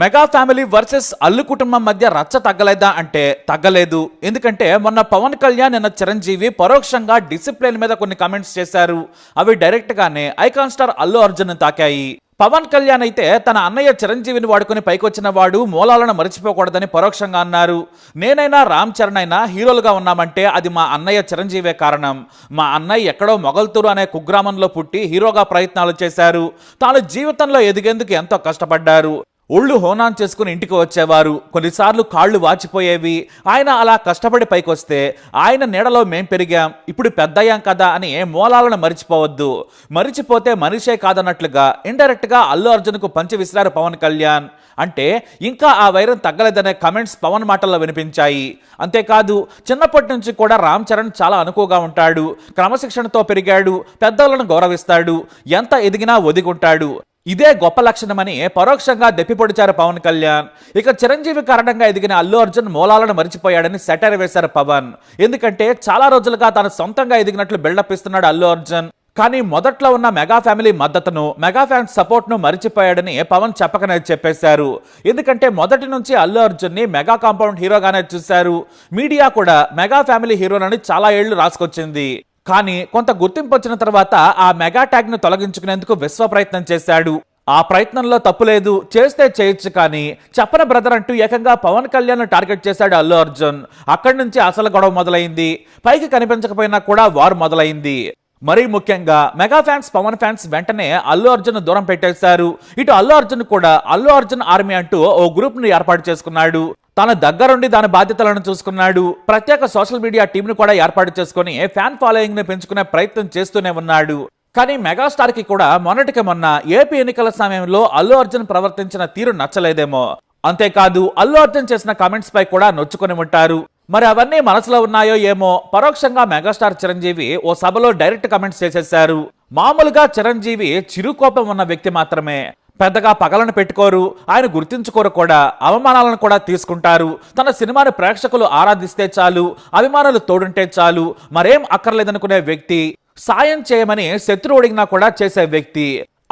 Mega family versus Allu కుటుంబం మధ్య రచ్చ తగ్గలేదా అంటే తగ్గలేదు. ఎందుకంటే మొన్న పవన్ కళ్యాణ్ నిన్న చిరంజీవి పరోక్షంగా డిసిప్లిన్ మీద కొన్ని కామెంట్స్ చేశారు. అవి డైరెక్ట్ గానే ఐకాన్ స్టార్ అల్లు అర్జున్ తాకాయి. పవన్ కళ్యాణ్ అయితే తన అన్నయ్య చిరంజీవిని వాడుకుని పైకొచ్చిన వాడు మూలాలను మరిచిపోకూడదని పరోక్షంగా అన్నారు. నేనైనా రామ్ చరణ్ అయినా హీరోలుగా ఉన్నామంటే అది మా అన్నయ్య చిరంజీవే కారణం. మా అన్నయ్య ఎక్కడో మొగల్తూరు అనే కుగ్రామంలో పుట్టి హీరోగా ప్రయత్నాలు చేశారు. తాను జీవితంలో ఎదిగేందుకు ఎంతో కష్టపడ్డారు. ఒళ్ళు హోనాన్ చేసుకుని ఇంటికి వచ్చేవారు. కొన్నిసార్లు కాళ్ళు వాచిపోయేవి. ఆయన అలా కష్టపడి పైకొస్తే ఆయన నీడలో మేం పెరిగాం, ఇప్పుడు పెద్దయ్యాం కదా అని మూలాలను మరిచిపోవద్దు. మరిచిపోతే మనిషే కాదన్నట్లుగా ఇండైరెక్ట్ గా అల్లు అర్జున్కు పంచి విసిరారు పవన్ కళ్యాణ్. అంటే ఇంకా ఆ వైరం తగ్గలేదనే కమెంట్స్ పవన్ మాటల్లో వినిపించాయి. అంతేకాదు చిన్నప్పటి నుంచి కూడా రామ్ చరణ్ చాలా అనుకువగా ఉంటాడు, క్రమశిక్షణతో పెరిగాడు, పెద్దలను గౌరవిస్తాడు, ఎంత ఎదిగినా ఒదిగుంటాడు. ఇదే గొప్ప లక్షణమని పరోక్షంగా దెప్పిపొడిచారు పవన్ కళ్యాణ్. ఇక చిరంజీవి కారణంగా ఎదిగిన అల్లు అర్జున్ మూలాలను మరిచిపోయాడని సెటైర్ వేశారు పవన్. ఎందుకంటే చాలా రోజులుగా తాను సొంతంగా ఎదిగినట్లు బిల్డప్ ఇస్తున్నాడు అల్లు అర్జున్. కానీ మొదట్లో ఉన్న మెగా ఫ్యామిలీ మద్దతును, మెగా ఫ్యాన్స్ సపోర్ట్ ను మరిచిపోయాడని పవన్ చెప్పకనే చెప్పేశారు. ఎందుకంటే మొదటి నుంచి అల్లు అర్జున్ ని మెగా కాంపౌండ్ హీరోగానే చూశారు. మీడియా కూడా మెగా ఫ్యామిలీ హీరోనని చాలా ఏళ్లు రాసుకొచ్చింది. కానీ కొంత గుర్తింపు వచ్చిన తర్వాత ఆ మెగా ట్యాగ్ ను తొలగించుకునేందుకు విశ్వ ప్రయత్నం చేశాడు. ఆ ప్రయత్నంలో తప్పులేదు, చేస్తే చేయొచ్చు, కానీ చెప్పన బ్రదర్ అంటూ ఏకంగా పవన్ కళ్యాణ్ టార్గెట్ చేశాడు అల్లు అర్జున్. అక్కడి నుంచి అసలు గొడవ మొదలైంది. పైకి కనిపించకపోయినా కూడా వారు మొదలైంది. మరీ ముఖ్యంగా మెగా ఫ్యాన్స్, పవన్ ఫ్యాన్స్ వెంటనే అల్లు అర్జున్ దూరం పెట్టేశారు. ఇటు అల్లు అర్జున్ కూడా అల్లు అర్జున్ ఆర్మీ అంటూ ఓ గ్రూప్ ను ఏర్పాటు చేసుకున్నాడు. తన దగ్గరుండి దాని బాధ్యతలను చూసుకున్నాడు. ప్రత్యేక సోషల్ మీడియా టీం ను కూడా ఏర్పాటు చేసుకుని ఫ్యాన్ ఫాలోయింగ్ ని పెంచుకునే ప్రయత్నం చేస్తూనే ఉన్నాడు. కానీ మెగాస్టార్ కి కూడా మొన్నటికి మొన్న ఏపీ ఎన్నికల సమయంలో అల్లు అర్జున్ ప్రవర్తించిన తీరు నచ్చలేదేమో. అంతేకాదు అల్లు అర్జున్ చేసిన కామెంట్స్ పై కూడా నొచ్చుకొని ఉంటారు. మరి అవన్నీ మనసులో ఉన్నాయో ఏమో. పరోక్షంగా మెగాస్టార్ చిరంజీవి ఓ సభలో డైరెక్ట్ కామెంట్స్ చేసేశారు. మామూలుగా చిరంజీవి చిరుకోపం ఉన్న వ్యక్తి మాత్రమే, పెద్దగా పగలను పెట్టుకోరు, ఆయన గుర్తించుకోరు కూడా, అవమానాలను కూడా తీసుకుంటారు. తన సినిమాని ప్రేక్షకులు ఆరాధిస్తే చాలు, అభిమానులు తోడుంటే చాలు, మరేం అక్కర్లేదనుకునే వ్యక్తి, సాయం చేయమని శత్రువు అడిగినా కూడా చేసే వ్యక్తి.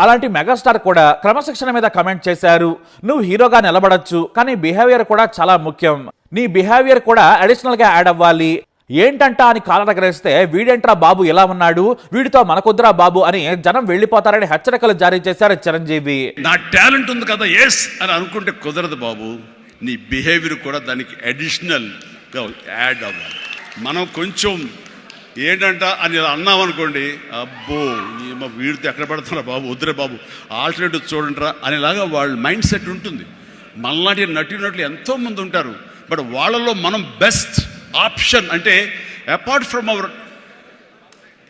అలాంటి మెగాస్టార్ కూడా క్రమశిక్షణ మీద కమెంట్ చేశారు. నువ్వు హీరోగా నిలబడొచ్చు, కానీ బిహేవియర్ కూడా చాలా ముఖ్యం. నీ బిహేవియర్ కూడా అడిషనల్ గా యాడ్ అవ్వాలి. ఏంటంటా అని కాలరగరేస్తే వీడేంట్రా బాబు ఎలా ఉన్నాడు, వీడితో మనకొద్దురా బాబు అని జనం వెళ్ళిపోతారని హెచ్చరికలు జారీ చేశారు చిరంజీవి. నా టాలెంట్ ఉంది కదా ఎస్ అని అనుకుంటే కుదరదు బాబు. నీ బిహేవియర్ కూడా దానికి అడిషనల్ గా యాడ్ అవ్వాలి. మనం కొంచెం ఏంటంట అని అన్నాం అనుకోండి, అబ్బో వీడితో ఎక్కడ పడుతున్నా బాబు, వద్దురే బాబు, ఆల్టర్నేటివ్ చూడండిరా అనేలాగా వాళ్ళ మైండ్ సెట్ ఉంటుంది. మనలాంటి నటులు ఎంతో మంది ఉంటారు. బట్ వాళ్ళలో మనం బెస్ట్ ఆప్షన్ అంటే అపార్ట్ ఫ్రమ్ అవర్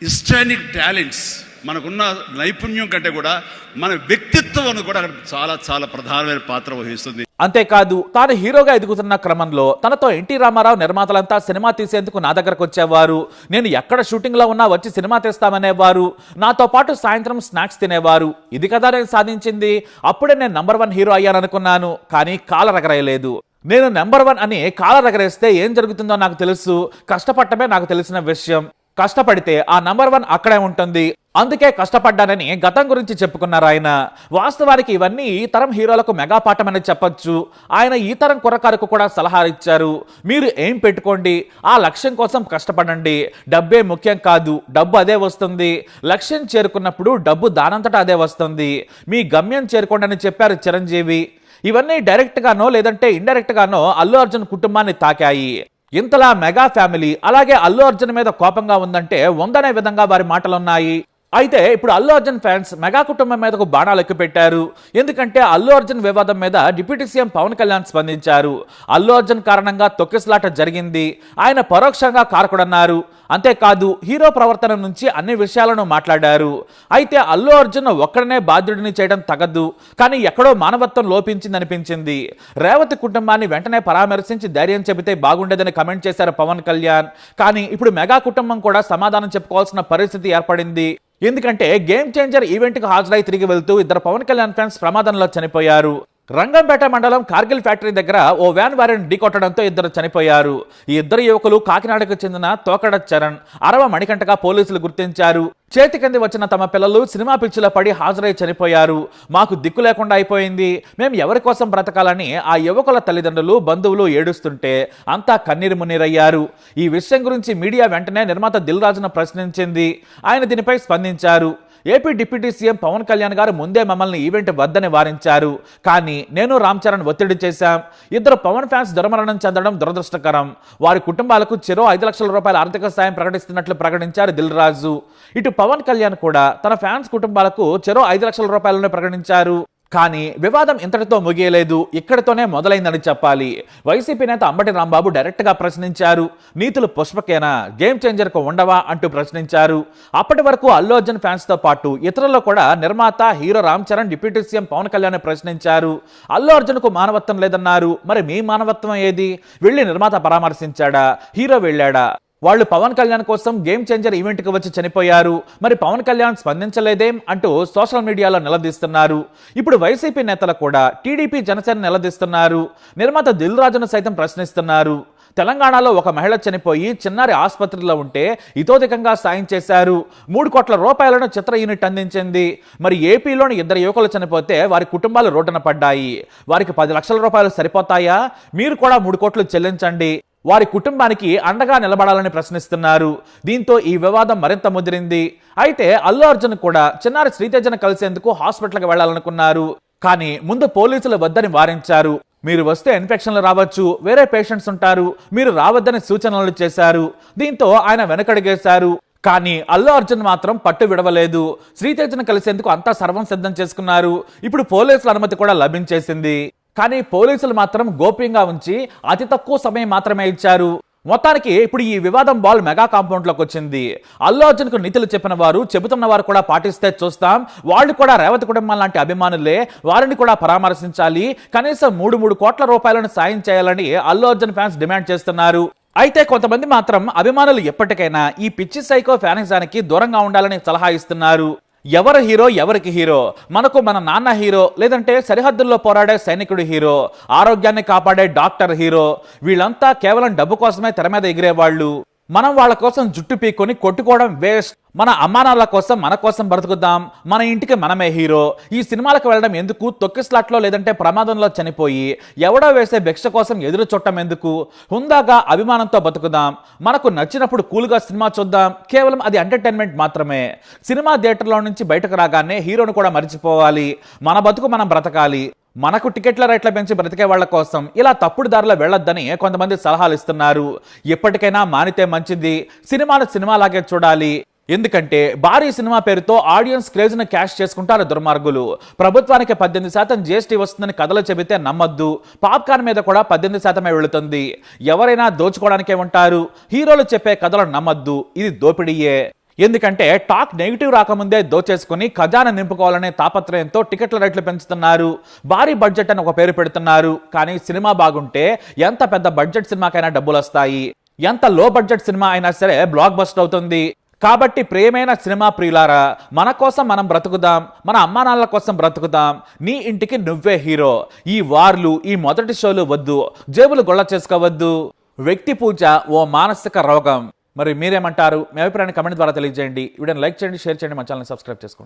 హిస్టానిక్ టాలెంట్స్, మనకున్న నైపుణ్యం కంటే కూడా మన వ్యక్తిత్వం కూడా అక్కడ చాలా చాలా ప్రధానమైన పాత్ర వహిస్తుంది. అంతేకాదు తాను హీరోగా ఎదుగుతున్న క్రమంలో తనతో ఎన్టీ రామారావు నిర్మాతలంతా సినిమా తీసేందుకు నా దగ్గరకు వచ్చేవారు. నేను ఎక్కడ షూటింగ్ లో ఉన్నా వచ్చి సినిమా తీస్తామనేవారు. నాతో పాటు సాయంత్రం స్నాక్స్ తినేవారు. ఇది కదా నేను సాధించింది. అప్పుడే నేను #1 హీరో అయ్యాననుకున్నాను, కానీ కాలరగరేయలేదు. నేను #1 అని కాలరగరేస్తే ఏం జరుగుతుందో నాకు తెలుసు. కష్టపడటమే నాకు తెలిసిన విషయం. కష్టపడితే ఆ #1 అక్కడే ఉంటుంది. అందుకే కష్టపడ్డానని గతం గురించి చెప్పుకున్నారు ఆయన. వాస్తవానికి ఇవన్నీ ఈ తరం హీరోలకు మెగా పాఠమని చెప్పొచ్చు. ఆయన ఈ తరం కుర్రకారుకు కూడా సలహా ఇచ్చారు. మీరు ఏం పెట్టుకోండి, ఆ లక్ష్యం కోసం కష్టపడండి. డబ్బే ముఖ్యం కాదు, డబ్బు అదే వస్తుంది. లక్ష్యం చేరుకున్నప్పుడు డబ్బు దానంతటా అదే వస్తుంది. మీ గమ్యం చేరుకోండి అని చెప్పారు చిరంజీవి. ఇవన్నీ డైరెక్ట్ గానో లేదంటే ఇండైరెక్ట్ గానో అల్లు అర్జున్ కుటుంబాన్ని తాకాయి. ఇంతలా మెగా ఫ్యామిలీ అలాగే అల్లు అర్జున్ మీద కోపంగా ఉందంటే ఉందనే విధంగా వారి మాటలున్నాయి. అయితే ఇప్పుడు అల్లు అర్జున్ ఫ్యాన్స్ మెగా కుటుంబం మీదకు బాణాలు ఎక్కుపెట్టారు. ఎందుకంటే అల్లు అర్జున్ వివాదం మీద డిప్యూటీ సీఎం పవన్ కళ్యాణ్ స్పందించారు. అల్లు అర్జున్ కారణంగా తొక్కిసలాట జరిగింది, ఆయన పరోక్షంగా కారకుడన్నారు. అంతేకాదు హీరో ప్రవర్తన నుంచి అన్ని విషయాలను మాట్లాడారు. అయితే అల్లు అర్జున్ ఒక్కడనే బాధ్యుడిని చేయడం తగదు, కానీ ఎక్కడో మానవత్వం లోపించిందనిపించింది. రేవతి కుటుంబాన్ని వెంటనే పరామర్శించి ధైర్యం చెబితే బాగుండేదని కమెంట్ చేశారు పవన్ కళ్యాణ్. కానీ ఇప్పుడు మెగా కుటుంబం కూడా సమాధానం చెప్పుకోవాల్సిన పరిస్థితి ఏర్పడింది. ఎందుకంటే గేమ్ చేంజర్ ఈవెంట్ కు హాజరై తిరిగి వెళ్తూ ఇద్దరు పవన్ కళ్యాణ్ ఫ్యాన్స్ ప్రమాదంలో చనిపోయారు. రంగంపేట మండలం కార్గిల్ ఫ్యాక్టరీ దగ్గర ఓ వ్యాన్ వారిని ఢీకొట్టడంతో ఇద్దరు చనిపోయారు. ఈ ఇద్దరు యువకులు కాకినాడకు చెందిన తోకడ చరణ్, అరవ మణికంఠగా పోలీసులు గుర్తించారు. చేతికంది వచ్చిన తమ పిల్లలు సినిమా పిచ్చిలో పడి హాజరై చనిపోయారు. మాకు దిక్కు లేకుండా అయిపోయింది, మేము ఎవరి కోసం బ్రతకాలని ఆ యువకుల తల్లిదండ్రులు, బంధువులు ఏడుస్తుంటే అంతా కన్నీరు మున్నీరయ్యారు. ఈ విషయం గురించి మీడియా వెంటనే నిర్మాత దిల్ రాజును ప్రశ్నించింది. ఆయన దీనిపై స్పందించారు. AP deputy CM Pavan Kalyan గారు ముందే మమ్మల్ని ఈవెంట్ వద్దని వారించారు. కానీ నేను రామ్ చరణ్ ఒత్తిడి చేశాం. ఇద్దరు పవన్ ఫ్యాన్స్ దుర్మరణం చెందడం దురదృష్టకరం. వారి కుటుంబాలకు చెరో 5 లక్షల రూపాయల ఆర్థిక సాయం ప్రకటిస్తున్నట్లు ప్రకటించారు దిల్ రాజు. ఇటు పవన్ కళ్యాణ్ కూడా తన ఫ్యాన్స్ కుటుంబాలకు చెరో 5 లక్షల రూపాయలను ప్రకటించారు. కానీ వివాదం ఇంతటితో ముగియలేదు, ఇక్కడితోనే మొదలైందని చెప్పాలి. వైసీపీ నేత అంబటి రాంబాబు డైరెక్ట్ గా ప్రశ్నించారు. నీతులు పుష్పకేనా, గేమ్ చేంజర్ కు ఉండవా అంటూ ప్రశ్నించారు. అప్పటి వరకు అల్లు అర్జున్ ఫ్యాన్స్ తో పాటు ఇతరులు కూడా నిర్మాత, hero Ram Charan, deputy CM Pavan Kalyan ప్రశ్నించారు. అల్లు అర్జున్ కు మానవత్వం లేదన్నారు. మరి మీ మానవత్వం ఏది? వెళ్ళి నిర్మాత పరామర్శించాడా? హీరో వెళ్ళాడా? వాళ్ళు పవన్ కళ్యాణ్ కోసం గేమ్ చేంజర్ ఈవెంట్కి వచ్చి చనిపోయారు. మరి పవన్ కళ్యాణ్ స్పందించలేదేం అంటూ సోషల్ మీడియాలో నిలదీస్తున్నారు. ఇప్పుడు వైసీపీ నేతలు కూడా టీడీపీ, జనసేన నిలదీస్తున్నారు. నిర్మాత దిల్ రాజును సైతం ప్రశ్నిస్తున్నారు. తెలంగాణలో ఒక మహిళ చనిపోయి చిన్నారి ఆసుపత్రిలో ఉంటే ఇతోధికంగా సాయం చేశారు. 3 కోట్ల రూపాయలను చిత్ర యూనిట్ అందించింది. మరి ఏపీలోని 2 యువకులు చనిపోతే వారి కుటుంబాలు రోడ్డున పడ్డాయి. వారికి 10 లక్షల రూపాయలు సరిపోతాయా? మీరు కూడా 3 కోట్లు చెల్లించండి, వారి కుటుంబానికి అండగా నిలబడాలని ప్రశ్నిస్తున్నారు. దీంతో ఈ వివాదం మరింత ముదిరింది. అయితే అల్లు అర్జున్ కూడా చిన్నారి శ్రీతేజను కలిసేందుకు హాస్పిటల్కి వెళ్లాలనుకున్నారు. కానీ ముందు పోలీసులు వద్దని వారించారు. మీరు వస్తే ఇన్ఫెక్షన్లు రావచ్చు, వేరే పేషెంట్స్ ఉంటారు, మీరు రావద్దని సూచనలు చేశారు. దీంతో ఆయన వెనకడిగేశారు. కానీ అల్లు అర్జున్ మాత్రం పట్టు విడవలేదు. శ్రీతేజను కలిసేందుకు అంతా సర్వం సిద్ధం చేసుకున్నారు. ఇప్పుడు పోలీసుల అనుమతి కూడా లభించేసింది. కానీ పోలీసులు మాత్రం గోప్యంగా ఉంచి అతి తక్కువ సమయం మాత్రమే ఇచ్చారు. మొత్తానికి ఇప్పుడు ఈ వివాదం బాల్ మెగా కాంపౌండ్ లోకి వచ్చింది. అల్లు అర్జున్ కు నీతులు చెప్పిన వారు, చెబుతున్న వారు కూడా పాటిస్తే చూస్తాం. వాళ్ళు కూడా రేవతి కుటుంబం లాంటి అభిమానులే, వారిని కూడా పరామర్శించాలి. కనీసం 3 కోట్ల రూపాయలను సాయం చేయాలని అల్లు అర్జున్ ఫ్యాన్స్ డిమాండ్ చేస్తున్నారు. అయితే కొంతమంది మాత్రం అభిమానులు ఎప్పటికైనా ఈ పిచ్చి సైకో ఫ్యానిజానికి దూరంగా ఉండాలని సలహా ఇస్తున్నారు. ఎవరు హీరో, ఎవరికి హీరో? మనకు మన నాన్న హీరో, లేదంటే సరిహద్దుల్లో పోరాడే సైనికుడు హీరో, ఆరోగ్యాన్ని కాపాడే డాక్టర్ హీరో. వీళ్ళంతా కేవలం డబ్బు కోసమే తెర మీద ఎగిరేవాళ్ళు. మనం వాళ్ళ కోసం జుట్టు పీక్కొని కొట్టుకోవడం వేస్ట్. మన అమ్మానాల కోసం, మన కోసం బ్రతుకుదాం. మన ఇంటికి మనమే హీరో. ఈ సినిమాలకు వెళ్ళడం ఎందుకు? తొక్కిస్లాట్లో లేదంటే ప్రమాదంలో చనిపోయి ఎవడో వేసే భిక్ష కోసం ఎదురు చుట్టం ఎందుకు? హుందాగా అభిమానంతో బతుకుదాం. మనకు నచ్చినప్పుడు కూల్గా సినిమా చూద్దాం. కేవలం అది ఎంటర్టైన్మెంట్ మాత్రమే. సినిమా థియేటర్లో నుంచి బయటకు రాగానే హీరోను కూడా మర్చిపోవాలి. మన బతుకు మనం బ్రతకాలి. మనకు టికెట్ల రేట్ల పెంచి బ్రతికే వాళ్ల కోసం ఇలా తప్పుడు దారిలో వెళ్లొద్దని కొంతమంది సలహాలు ఇస్తున్నారు. ఎప్పటికైనా మానితే మంచిది. సినిమాను సినిమాలాగే చూడాలి. ఎందుకంటే భారీ సినిమా పేరుతో ఆడియన్స్ క్రేజ్ ను క్యాష్ చేసుకుంటారు దుర్మార్గులు. ప్రభుత్వానికి 18% జీఎస్టీ వస్తుందని కథలు చెబితే నమ్మొద్దు. పాప్కార్న్ మీద కూడా 18% వెళుతుంది. ఎవరైనా దోచుకోవడానికే ఉంటారు. హీరోలు చెప్పే కథలు నమ్మొద్దు. ఇది దోపిడీయే. ఎందుకంటే టాక్ నెగిటివ్ రాకముందే దోచేసుకుని ఖజానా నింపుకోవాలనే తాపత్రయంతో టికెట్ల రేట్లు పెంచుతున్నారు. భారీ బడ్జెట్ అని ఒక పేరు పెడుతున్నారు. కానీ సినిమా బాగుంటే ఎంత పెద్ద బడ్జెట్ సినిమాకైనా డబ్బులు వస్తాయి. ఎంత లో బడ్జెట్ సినిమా అయినా సరే బ్లాక్ బస్టర్ అవుతుంది. కాబట్టి ప్రియమైన సినిమా ప్రియులారా, మన కోసం మనం బ్రతుకుదాం. మన అమ్మానాన్నల కోసం బ్రతుకుదాం. నీ ఇంటికి నువ్వే హీరో. ఈ వార్లు, ఈ మొదటి షోలు వద్దు. జేబులు గొల్ల చేసుకోవద్దు. వ్యక్తి పూజ ఓ మానసిక రోగం. మరి మీరేమంటారు? మీ అభిప్రాయాన్ని కమెంట్ ద్వారా తెలియజేయండి. వీడియోని లైక్ చేయండి, షేర్ చేయండి, మా ఛానల్ని సబ్స్క్రైబ్ చేసుకోండి.